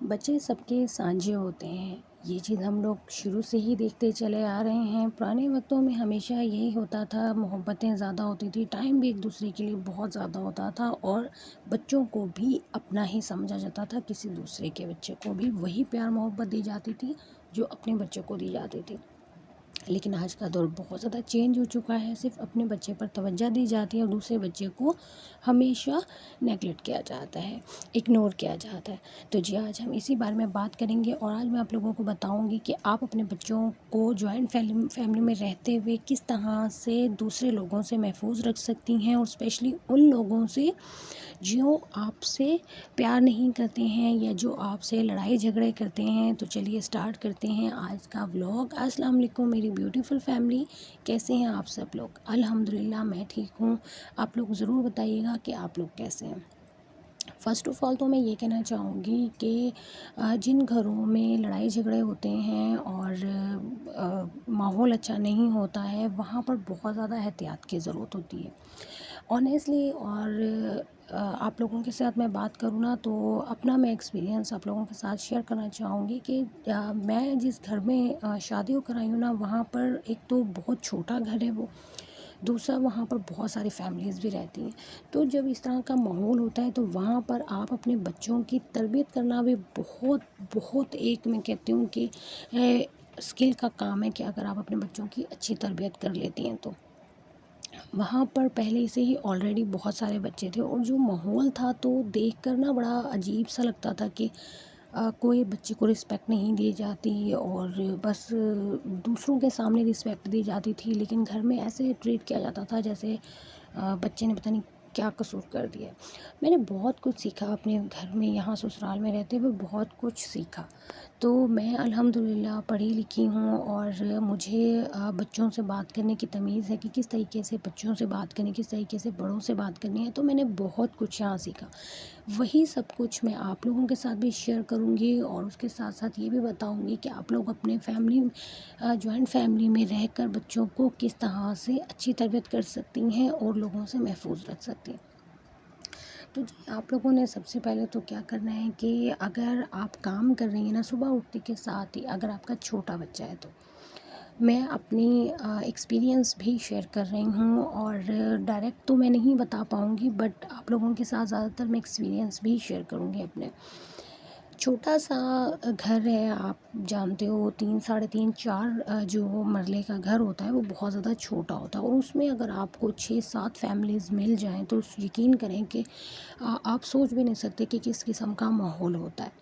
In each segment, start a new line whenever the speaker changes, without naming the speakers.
بچے سب کے سانجے ہوتے ہیں، یہ چیز ہم لوگ شروع سے ہی دیکھتے چلے آ رہے ہیں۔ پرانے وقتوں میں ہمیشہ یہی ہوتا تھا، محبتیں زیادہ ہوتی تھی، ٹائم بھی ایک دوسرے کے لیے بہت زیادہ ہوتا تھا، اور بچوں کو بھی اپنا ہی سمجھا جاتا تھا، کسی دوسرے کے بچے کو بھی وہی پیار محبت دی جاتی تھی جو اپنے بچوں کو دی جاتی تھی۔ لیکن آج کا دور بہت زیادہ چینج ہو چکا ہے، صرف اپنے بچے پر توجہ دی جاتی ہے اور دوسرے بچے کو ہمیشہ نیگلیکٹ کیا جاتا ہے، اگنور کیا جاتا ہے۔ تو جی آج ہم اسی بارے میں بات کریں گے، اور آج میں آپ لوگوں کو بتاؤں گی کہ آپ اپنے بچوں کو جوائنٹ فیملی میں رہتے ہوئے کس طرح سے دوسرے لوگوں سے محفوظ رکھ سکتی ہیں، اور اسپیشلی ان لوگوں سے جو آپ سے پیار نہیں کرتے ہیں یا جو آپ سے لڑائی جھگڑے کرتے ہیں۔ تو چلیے اسٹارٹ کرتے ہیں آج کا ولاگ۔ السلام علیکم میری بیوٹیفل فیملی، کیسے ہیں آپ سب لوگ؟ الحمدللہ میں ٹھیک ہوں، آپ لوگ ضرور بتائیے گا کہ آپ لوگ کیسے ہیں۔ فرسٹ آف آل تو میں یہ کہنا چاہوں گی کہ جن گھروں میں لڑائی جھگڑے ہوتے ہیں اور ماحول اچھا نہیں ہوتا ہے، وہاں پر بہت زیادہ احتیاط کی ضرورت ہوتی ہے آنیسٹلی۔ اور آپ لوگوں کے ساتھ میں بات کروں نا، تو اپنا میں ایکسپیرینس آپ لوگوں کے ساتھ شیئر کرنا چاہوں گی کہ میں جس گھر میں شادی کرائی ہوں نا، وہاں پر ایک تو بہت چھوٹا گھر ہے وہ، دوسرا وہاں پر بہت ساری فیملیز بھی رہتی ہیں۔ تو جب اس طرح کا ماحول ہوتا ہے تو وہاں پر آپ اپنے بچوں کی تربیت کرنا بھی بہت بہت ایک میں کہتی ہوں کہ اسکل کا کام ہے، کہ اگر آپ اپنے بچوں کی اچھی تربیت کر لیتی ہیں تو وہاں پر پہلے سے ہی آلریڈی بہت سارے بچے تھے، اور جو ماحول تھا تو دیکھ کر نا بڑا عجیب سا لگتا تھا کہ کوئی بچے کو رسپیکٹ نہیں دی جاتی، اور بس دوسروں کے سامنے رسپیکٹ دی جاتی تھی، لیکن گھر میں ایسے ٹریٹ کیا جاتا تھا جیسے بچے نے پتہ نہیں کیا قصور کر دیا۔ میں نے بہت کچھ سیکھا اپنے گھر میں، یہاں سسرال میں رہتے ہوئے بہت کچھ سیکھا۔ تو میں الحمدللہ پڑھی لکھی ہوں، اور مجھے بچوں سے بات کرنے کی تمیز ہے کہ کس طریقے سے بچوں سے بات کرنی، کس طریقے سے بڑوں سے بات کرنی ہے۔ تو میں نے بہت کچھ یہاں سیکھا، وہی سب کچھ میں آپ لوگوں کے ساتھ بھی شیئر کروں گی، اور اس کے ساتھ ساتھ یہ بھی بتاؤں گی کہ آپ لوگ اپنے جوائنٹ فیملی میں رہ کر بچوں کو کس طرح سے اچھی تربیت کر سکتی ہیں اور لوگوں سے محفوظ رکھ سکتی ہیں۔ تو جی آپ لوگوں نے سب سے پہلے تو کیا کرنا ہے کہ اگر آپ کام کر رہی ہیں نا، صبح اٹھتے کے ساتھ ہی اگر آپ کا چھوٹا بچہ ہے، تو میں اپنی ایکسپیرینس بھی شیئر کر رہی ہوں، اور ڈائریکٹ تو میں نہیں بتا پاؤں گی، بٹ آپ لوگوں کے ساتھ زیادہ تر میں ایکسپیرینس بھی شیئر کروں گی اپنے۔ چھوٹا سا گھر ہے، آپ جانتے ہو 3 ساڑھے 3 4 جو مرلے کا گھر ہوتا ہے وہ بہت زیادہ چھوٹا ہوتا ہے، اور اس میں اگر آپ کو 6-7 فیملیز مل جائیں تو یقین کریں کہ آپ سوچ بھی نہیں سکتے کہ کس قسم کا ماحول ہوتا ہے۔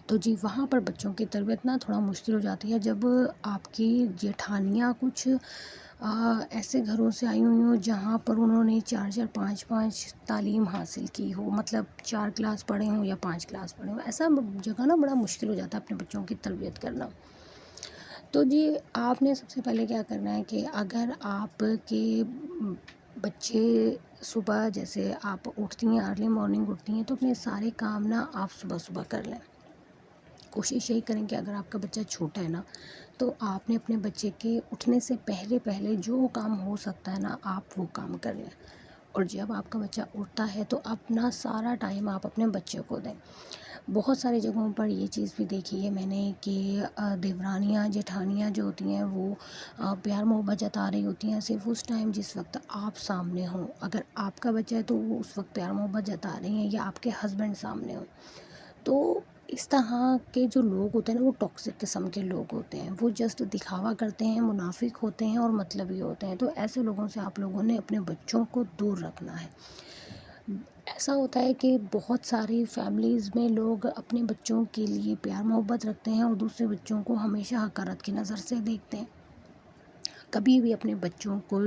تو جی وہاں پر بچوں کی تربیت نا تھوڑا مشکل ہو جاتی ہے، جب آپ کی جیٹھانیاں کچھ ایسے گھروں سے آئی ہوئی ہوں جہاں پر انہوں نے 4-4 5-5 تعلیم حاصل کی ہو، مطلب 4 کلاس پڑھے ہوں یا 5 کلاس پڑھے ہوں، ایسا جگہ نا بڑا مشکل ہو جاتا ہے اپنے بچوں کی تربیت کرنا۔ تو جی آپ نے سب سے پہلے کیا کرنا ہے کہ اگر آپ کے بچے صبح جیسے آپ اٹھتی ہیں، ارلی مارننگ اٹھتی ہیں، تو اپنے سارے کام نا آپ صبح صبح کر لیں۔ کوشش یہی کریں کہ اگر آپ کا بچہ چھوٹا ہے نا، تو آپ نے اپنے بچے کے اٹھنے سے پہلے جو کام ہو سکتا ہے نا، آپ وہ کام کر لیں، اور جب آپ کا بچہ اٹھتا ہے تو اپنا سارا ٹائم آپ اپنے بچے کو دیں۔ بہت ساری جگہوں پر یہ چیز بھی دیکھی ہے میں نے کہ دیورانیاں جیٹھانیاں جو ہوتی ہیں وہ پیار محبت جتا رہی ہوتی ہیں صرف اس ٹائم جس وقت آپ سامنے ہوں۔ اگر آپ کا بچہ ہے تو وہ اس وقت پیار محبت جتا رہی ہیں، یا آپ کے ہسبینڈ سامنے ہوں۔ تو اس طرح کے جو لوگ ہوتے ہیں نا، وہ ٹاکسک قسم کے لوگ ہوتے ہیں، وہ جسٹ دکھاوا کرتے ہیں، منافق ہوتے ہیں اور مطلبی ہوتے ہیں۔ تو ایسے لوگوں سے آپ لوگوں نے اپنے بچوں کو دور رکھنا ہے۔ ایسا ہوتا ہے کہ بہت ساری فیملیز میں لوگ اپنے بچوں کے لیے پیار محبت رکھتے ہیں، اور دوسرے بچوں کو ہمیشہ حقارت کی نظر سے دیکھتے ہیں۔ کبھی بھی اپنے بچوں کو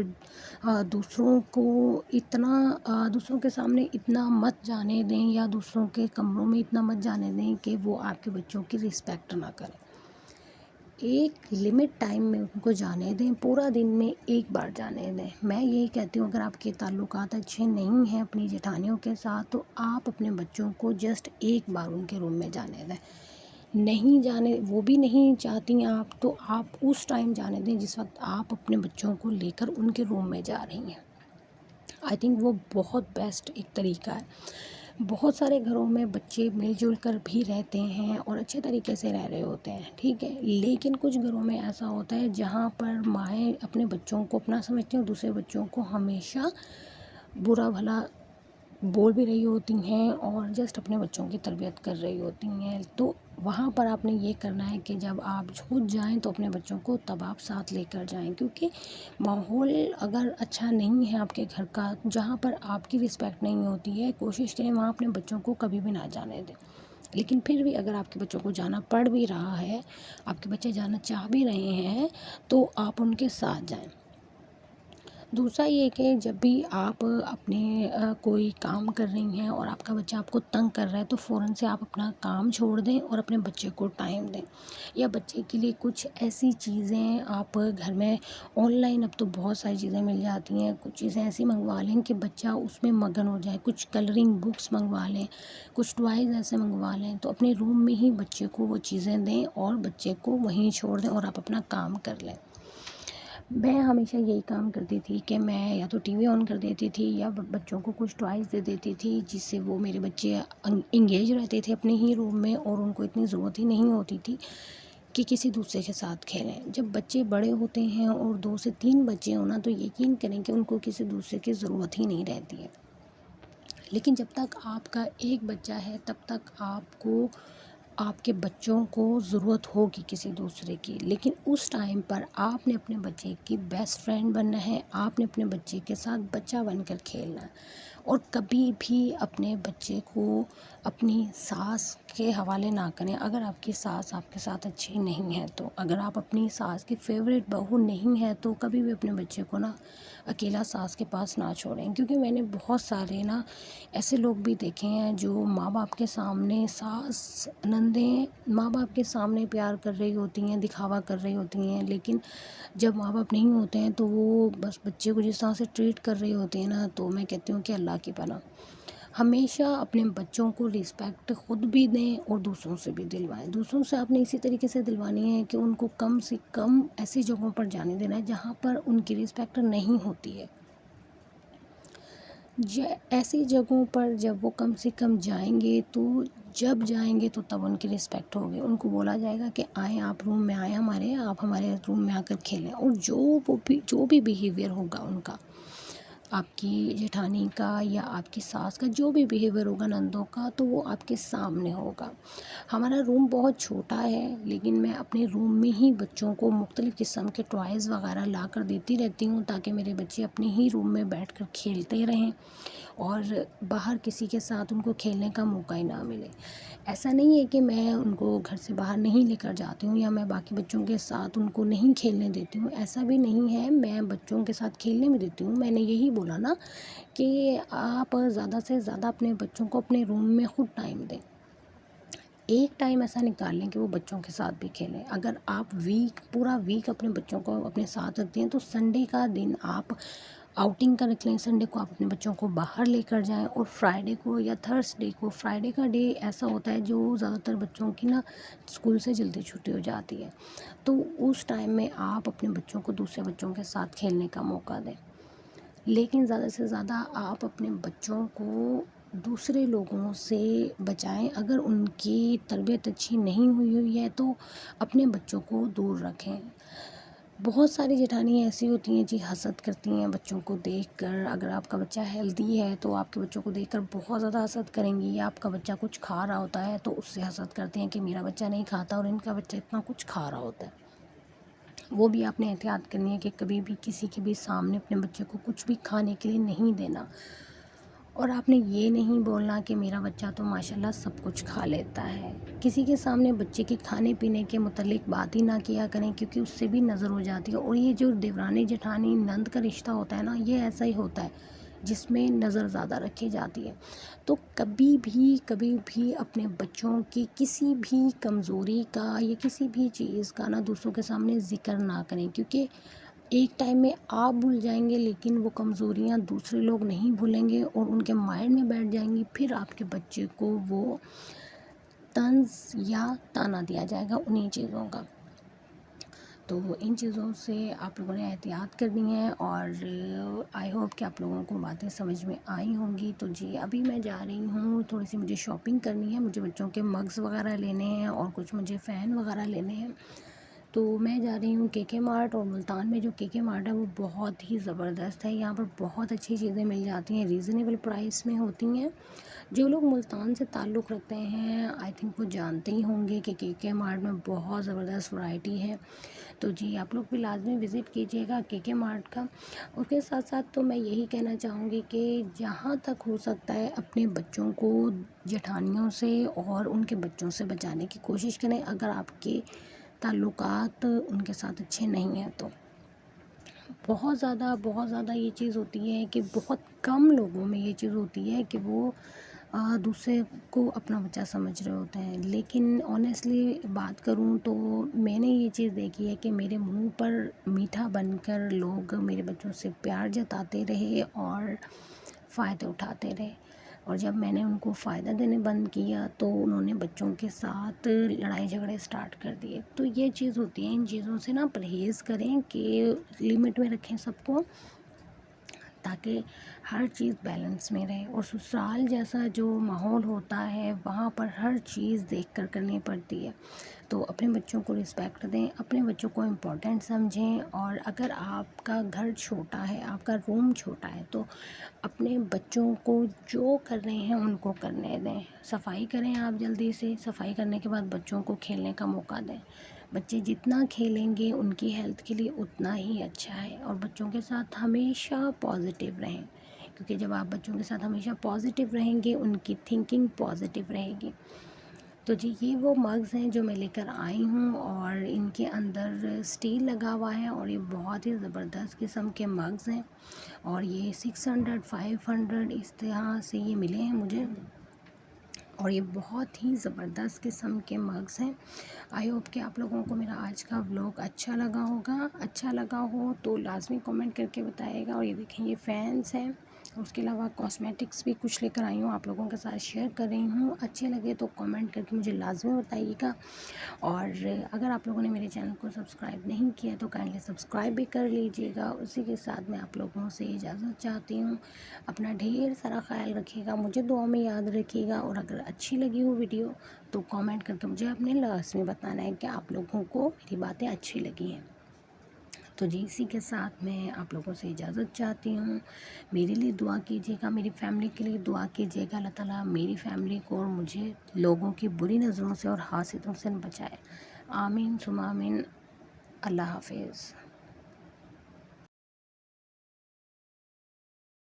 دوسروں کے سامنے اتنا مت جانے دیں، یا دوسروں کے کمروں میں اتنا مت جانے دیں کہ وہ آپ کے بچوں کی رسپیکٹ نہ کریں۔ ایک لمٹ ٹائم میں ان کو جانے دیں، پورا دن میں ایک بار جانے دیں۔ میں یہی کہتی ہوں اگر آپ کے تعلقات اچھے نہیں ہیں اپنی جیٹھانیوں کے ساتھ، تو آپ اپنے بچوں کو جسٹ ایک بار ان کے روم میں جانے دیں۔ نہیں جانے، وہ بھی نہیں چاہتی ہیں آپ، تو آپ اس ٹائم جانے دیں جس وقت آپ اپنے بچوں کو لے کر ان کے روم میں جا رہی ہیں۔ آئی تھنک وہ بہت بیسٹ ایک طریقہ ہے۔ بہت سارے گھروں میں بچے مل جل کر بھی رہتے ہیں اور اچھے طریقے سے رہ رہے ہوتے ہیں، ٹھیک ہے، لیکن کچھ گھروں میں ایسا ہوتا ہے جہاں پر مائیں اپنے بچوں کو اپنا سمجھتی ہیں اور دوسرے بچوں کو ہمیشہ برا بھلا بول بھی رہی ہوتی ہیں اور جسٹ اپنے بچوں کی تربیت کر رہی ہوتی ہیں۔ تو وہاں پر آپ نے یہ کرنا ہے کہ جب آپ خود جائیں تو اپنے بچوں کو تب آپ ساتھ لے کر جائیں، کیونکہ ماحول اگر اچھا نہیں ہے آپ کے گھر کا، جہاں پر آپ کی رسپیکٹ نہیں ہوتی ہے، کوشش کریں وہاں اپنے بچوں کو کبھی بھی نہ جانے دیں۔ لیکن پھر بھی اگر آپ کے بچوں کو جانا پڑ بھی رہا ہے، آپ کے بچے جانا چاہ بھی رہے ہیں، تو آپ ان کے ساتھ جائیں۔ دوسرا یہ کہ جب بھی آپ اپنے کوئی کام کر رہی ہیں اور آپ کا بچہ آپ کو تنگ کر رہا ہے، تو فوراً سے آپ اپنا کام چھوڑ دیں اور اپنے بچے کو ٹائم دیں، یا بچے کے لیے کچھ ایسی چیزیں آپ گھر میں آن لائن اب تو بہت ساری چیزیں مل جاتی ہیں، کچھ چیزیں ایسی منگوا لیں کہ بچہ اس میں مگن ہو جائے، کچھ کلرنگ بکس منگوا لیں، کچھ ٹوائز ایسے منگوا لیں، تو اپنے روم میں ہی بچے کو وہ چیزیں دیں اور بچے کو وہیں چھوڑ دیں اور آپ اپنا کام کر لیں۔ میں ہمیشہ یہی کام کرتی تھی کہ میں یا تو ٹی وی آن کر دیتی تھی یا بچوں کو کچھ ٹوائز دے دیتی تھی، جس سے وہ میرے بچے انگیج رہتے تھے اپنے ہی روم میں اور ان کو اتنی ضرورت ہی نہیں ہوتی تھی کہ کسی دوسرے کے ساتھ کھیلیں۔ جب بچے بڑے ہوتے ہیں اور 2 سے 3 بچے ہونا، تو یقین کریں کہ ان کو کسی دوسرے کی ضرورت ہی نہیں رہتی ہے۔ لیکن جب تک آپ کا ایک بچہ ہے تب تک آپ کو آپ کے بچوں کو ضرورت ہوگی کسی دوسرے کی، لیکن اس ٹائم پر آپ نے اپنے بچے کی بیسٹ فرینڈ بننا ہے، آپ نے اپنے بچے کے ساتھ بچہ بن کر کھیلنا ہے، اور کبھی بھی اپنے بچے کو اپنی ساس کے حوالے نہ کریں۔ اگر آپ کی ساس آپ کے ساتھ اچھی نہیں ہے تو، اگر آپ اپنی ساس کی فیوریٹ بہو نہیں ہے تو کبھی بھی اپنے بچے کو اکیلا ساس کے پاس نہ چھوڑیں، کیونکہ میں نے بہت سارے ایسے لوگ بھی دیکھے ہیں جو ماں باپ کے سامنے، ساس نندیں ماں باپ کے سامنے پیار کر رہی ہوتی ہیں، دکھاوا کر رہی ہوتی ہیں، لیکن جب ماں باپ نہیں ہوتے ہیں تو وہ بس بچے کو جس طرح سے ٹریٹ کر رہی ہوتی ہیں تو میں کہتی ہوں کہ اللہ کی پناہ۔ ہمیشہ اپنے بچوں کو رسپیکٹ خود بھی دیں اور دوسروں سے بھی دلوائیں۔ دوسروں سے آپ نے اسی طریقے سے دلوانی ہے کہ ان کو کم سے کم ایسی جگہوں پر جانے دینا ہے جہاں پر ان کی رسپیکٹ نہیں ہوتی ہے۔ ایسی جگہوں پر جب وہ کم سے کم جائیں گے تو جب جائیں گے تو تب ان کی رسپیکٹ ہوگی، ان کو بولا جائے گا کہ آئیں، آپ روم میں آئیں ہمارے، آپ ہمارے روم میں آ کر کھیلیں، اور جو بھی بیہیویئر ہوگا ان کا، آپ کی جیٹھانی کا یا آپ کی ساس کا جو بھی بیہیویئر ہوگا نندوں کا، تو وہ آپ کے سامنے ہوگا۔ ہمارا روم بہت چھوٹا ہے، لیکن میں اپنے روم میں ہی بچوں کو مختلف قسم کے ٹوائز وغیرہ لا کر دیتی رہتی ہوں، تاکہ میرے بچے اپنے ہی روم میں بیٹھ کر کھیلتے رہیں اور باہر کسی کے ساتھ ان کو کھیلنے کا موقع ہی نہ ملے۔ ایسا نہیں ہے کہ میں ان کو گھر سے باہر نہیں لے کر جاتی ہوں یا میں باقی بچوں کے ساتھ ان کو نہیں کھیلنے دیتی ہوں، ایسا بھی نہیں ہے، میں بچوں کے ساتھ کھیلنے بھی دیتی ہوں۔ میں نے یہی بولا کہ آپ زیادہ سے زیادہ اپنے بچوں کو اپنے روم میں خود ٹائم دیں، ایک ٹائم ایسا نکال لیں کہ وہ بچوں کے ساتھ بھی کھیلیں۔ اگر آپ پورا ویک اپنے بچوں کو اپنے ساتھ رکھتے ہیں تو سنڈے کا دن آپ آؤٹنگ کا رکھ لیں، سنڈے کو آپ اپنے بچوں کو باہر لے کر جائیں، اور فرائیڈے کو یا تھرسڈے کو، فرائیڈے کا ڈے ایسا ہوتا ہے جو زیادہ تر بچوں کی اسکول سے جلدی چھٹی ہو جاتی ہے، تو اس ٹائم میں آپ اپنے بچوں کو دوسرے بچوں کے ساتھ کھیلنے کا موقع دیں۔ لیکن زیادہ سے زیادہ آپ اپنے بچوں کو دوسرے لوگوں سے بچائیں۔ اگر ان کی تربیت اچھی نہیں ہوئی ہے تو اپنے بچوں کو دور رکھیں۔ بہت ساری جیٹھانی ایسی ہوتی ہیں جی، حسد کرتی ہیں بچوں کو دیکھ کر۔ اگر آپ کا بچہ ہیلدی ہے تو آپ کے بچوں کو دیکھ کر بہت زیادہ حسد کریں گی، یا آپ کا بچہ کچھ کھا رہا ہوتا ہے تو اس سے حسد کرتے ہیں کہ میرا بچہ نہیں کھاتا اور ان کا بچہ اتنا کچھ کھا رہا ہوتا ہے۔ وہ بھی آپ نے احتیاط کرنی ہے کہ کبھی بھی کسی کے بھی سامنے اپنے بچے کو کچھ بھی کھانے کے لیے نہیں دینا، اور آپ نے یہ نہیں بولنا کہ میرا بچہ تو ماشاءاللہ سب کچھ کھا لیتا ہے۔ کسی کے سامنے بچے کے کھانے پینے کے متعلق بات ہی نہ کیا کریں، کیونکہ اس سے بھی نظر ہو جاتی ہے، اور یہ جو دیورانی جٹھانی نند کا رشتہ ہوتا ہے یہ ایسا ہی ہوتا ہے جس میں نظر زیادہ رکھی جاتی ہے۔ تو کبھی بھی اپنے بچوں کی کسی بھی کمزوری کا یا کسی بھی چیز کا دوسروں کے سامنے ذکر نہ کریں، کیونکہ ایک ٹائم میں آپ بھول جائیں گے لیکن وہ کمزوریاں دوسرے لوگ نہیں بھولیں گے اور ان کے مائنڈ میں بیٹھ جائیں گی، پھر آپ کے بچے کو وہ طنز یا طعنہ دیا جائے گا انہی چیزوں کا۔ تو ان چیزوں سے آپ لوگوں نے احتیاط کرنی ہے، اور آئی ہوپ کہ آپ لوگوں کو باتیں سمجھ میں آئی ہوں گی۔ تو جی ابھی میں جا رہی ہوں، تھوڑی سی مجھے شاپنگ کرنی ہے، مجھے بچوں کے مگز وغیرہ لینے ہیں اور کچھ مجھے فین وغیرہ لینے ہیں۔ تو میں جا رہی ہوں کے مارٹ، اور ملتان میں جو کے مارٹ ہے وہ بہت ہی زبردست ہے، یہاں پر بہت اچھی چیزیں مل جاتی ہیں، ریزنیبل پرائس میں ہوتی ہیں۔ جو لوگ ملتان سے تعلق رکھتے ہیں آئی تھنک وہ جانتے ہی ہوں گے کہ کے مارٹ میں بہت زبردست ورائٹی ہے۔ تو جی آپ لوگ بھی لازمی وزٹ کیجیے گا کے مارٹ کا۔ اس کے ساتھ ساتھ تو میں یہی کہنا چاہوں گی کہ جہاں تک ہو سکتا ہے اپنے بچوں کو جٹھانیوں سے اور ان کے بچوں سے بچانے کی کوشش کریں، اگر آپ کے تعلقات ان کے ساتھ اچھے نہیں ہیں تو۔ بہت زیادہ یہ چیز ہوتی ہے کہ بہت کم لوگوں میں یہ چیز ہوتی ہے کہ وہ دوسرے کو اپنا بچہ سمجھ رہے ہوتے ہیں، لیکن آنیسٹلی بات کروں تو میں نے یہ چیز دیکھی ہے کہ میرے منہ پر میٹھا بن کر لوگ میرے بچوں سے پیار جتاتے رہے اور فائدے اٹھاتے رہے، اور جب میں نے ان کو فائدہ دینے بند کیا تو انہوں نے بچوں کے ساتھ لڑائی جھگڑے سٹارٹ کر دیے۔ تو یہ چیز ہوتی ہے، ان چیزوں سے نا پرہیز کریں کہ لمٹ میں رکھیں سب کو، تاکہ ہر چیز بیلنس میں رہے۔ اور سسرال جیسا جو ماحول ہوتا ہے وہاں پر ہر چیز دیکھ کر کرنی پڑتی ہے، تو اپنے بچوں کو رسپیکٹ دیں، اپنے بچوں کو امپورٹنٹ سمجھیں، اور اگر آپ کا گھر چھوٹا ہے، آپ کا روم چھوٹا ہے، تو اپنے بچوں کو جو کر رہے ہیں ان کو کرنے دیں۔ صفائی کریں آپ جلدی سے، صفائی کرنے کے بعد بچوں کو کھیلنے کا موقع دیں۔ بچے جتنا کھیلیں گے ان کی ہیلتھ کے لیے اتنا ہی اچھا ہے، اور بچوں کے ساتھ ہمیشہ پازیٹیو رہیں، کیونکہ جب آپ بچوں کے ساتھ ہمیشہ پازیٹیو رہیں گے ان کی تھنکنگ پازیٹیو رہے گی۔ تو جی یہ وہ مگز ہیں جو میں لے کر آئی ہوں، اور ان کے اندر اسٹیل لگا ہوا ہے، اور یہ بہت ہی زبردست قسم کے مگز ہیں، اور یہ 600 500 اس طرح سے یہ ملے ہیں مجھے، اور یہ بہت ہی زبردست قسم کے مگز ہیں۔ آئی ہوپ کہ آپ لوگوں کو میرا آج کا ولاگ اچھا لگا ہوگا، اچھا لگا ہو تو لازمی کمنٹ کر کے بتائے گا۔ اور یہ دیکھیں یہ فینس ہیں، اس کے علاوہ کاسمیٹکس بھی کچھ لے کر آئی ہوں، آپ لوگوں کے ساتھ شیئر کر رہی ہوں۔ اچھے لگے تو کمنٹ کر کے مجھے لازمی بتائیے گا، اور اگر آپ لوگوں نے میرے چینل کو سبسکرائب نہیں کیا تو کائنڈلی سبسکرائب بھی کر لیجیے گا۔ اسی کے ساتھ میں آپ لوگوں سے اجازت چاہتی ہوں، اپنا ڈھیر سارا خیال رکھیے گا، مجھے دعا میں یاد رکھیے گا، اور اگر اچھی لگی ہو ویڈیو تو کامنٹ کر کے مجھے اپنے لازمی بتانا ہے کہ آپ لوگوں کو میری باتیں اچھی لگی ہیں۔ تو جی اسی کے ساتھ میں آپ لوگوں سے اجازت چاہتی ہوں، میرے لیے دعا کیجیے گا، میری فیملی کے لیے دعا کیجیے گا، اللہ تعالیٰ میری فیملی کو اور مجھے لوگوں کی بری نظروں سے اور حاسدوں سے بچائے، آمین ثم آمین۔ اللہ حافظ۔